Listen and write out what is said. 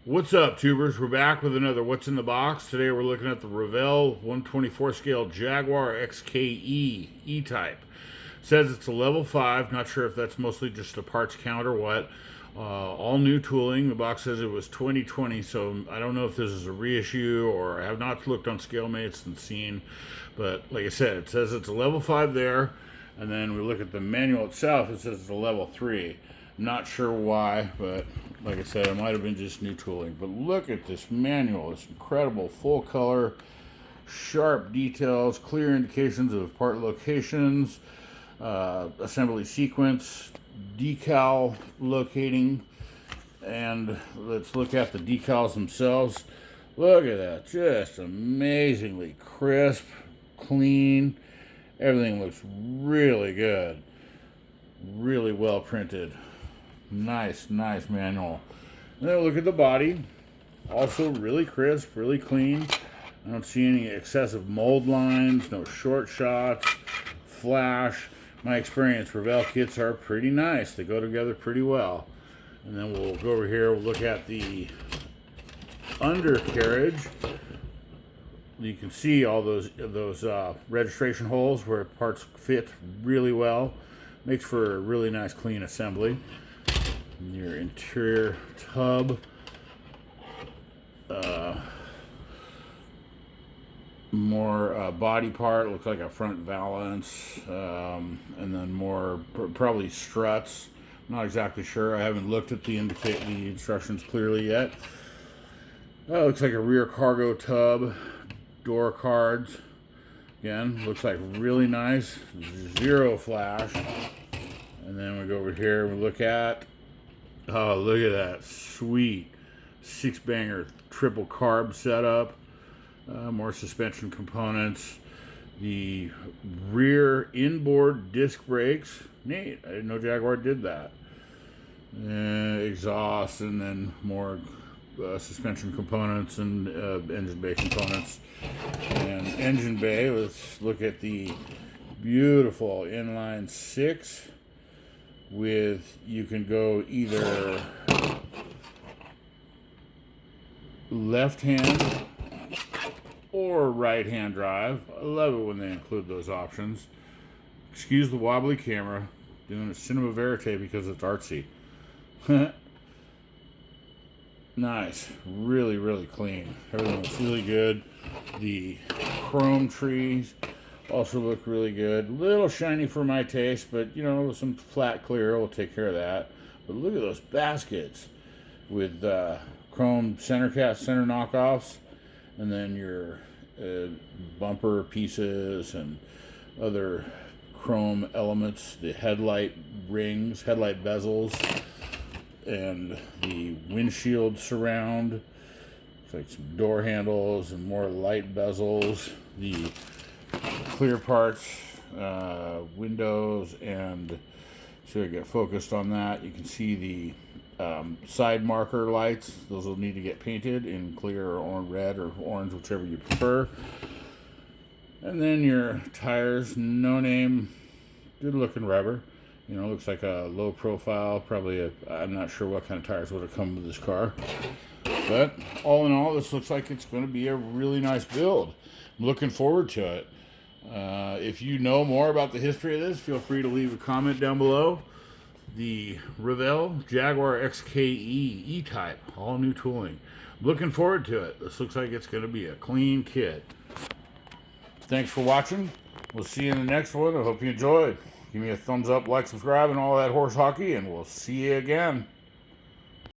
What's up, tubers? We're back with another What's in the Box. Today we're looking at the Revell 124 scale Jaguar XK-E E-Type. Says it's a level 5. Not sure if that's mostly just a parts count or what. All new tooling. The box says it was 2020, so I don't know if this is a reissue or I have not looked on ScaleMates and seen. But like I said, it says it's a level 5 there. And then we look at the manual itself, it says it's a level 3. Not sure why, but like I said, it might have been just new tooling. But look at this manual. It's incredible. Full color, sharp details, clear indications of part locations, assembly sequence, decal locating, and let's look at the decals themselves. Look at that. Just amazingly crisp, clean. Everything looks really good. Really well printed. Nice manual. And then look at the body. Also really crisp, really clean. I don't see any excessive mold lines, no short shots, flash. My experience, Revell kits are pretty nice. They go together pretty well. And then we'll go over here, we'll look at the undercarriage. You can see all those registration holes where parts fit really well. Makes for a really nice clean assembly. Your interior tub, more body part, looks like a front valance, and then more probably struts. I'm not exactly sure. I haven't looked at the instructions clearly yet. Looks like a rear cargo tub, door cards. Again, looks like really nice. Zero flash. And then we go over here and we look at, oh, look at that sweet 6-banger triple carb setup. More suspension components. The rear inboard disc brakes. Neat. I didn't know Jaguar did that. Exhaust, and then more suspension components and engine bay components. And engine bay, let's look at the beautiful inline 6 with, you can go either left hand or right hand drive. I love it when they include those options. Excuse the wobbly camera, doing a cinema verite because it's artsy. Nice, really clean. Everything looks really good. The chrome trees also look really good. A little shiny for my taste, but you know, with some flat clear will take care of that. But look at those baskets with chrome center knockoffs, and then your bumper pieces and other chrome elements, the headlight rings, headlight bezels, and the windshield surround. It's like some door handles and more light bezels. The clear parts, windows, and so I get focused on that. You can see the side marker lights. Those will need to get painted in clear or red or orange, whichever you prefer. And then your tires, no name, good looking rubber. You know, looks like a low profile, probably I'm not sure what kind of tires would have come with this car. But all in all, this looks like it's going to be a really nice build. I'm looking forward to it. If you know more about the history of this, feel free to leave a comment down below. The Revell Jaguar XK-E E-Type, all new tooling. Looking forward to it. This looks like it's going to be a clean kit. Thanks for watching. We'll see you in the next one. I hope you enjoyed. Give me a thumbs up, like, subscribe, and all that horse hockey, and we'll see you again.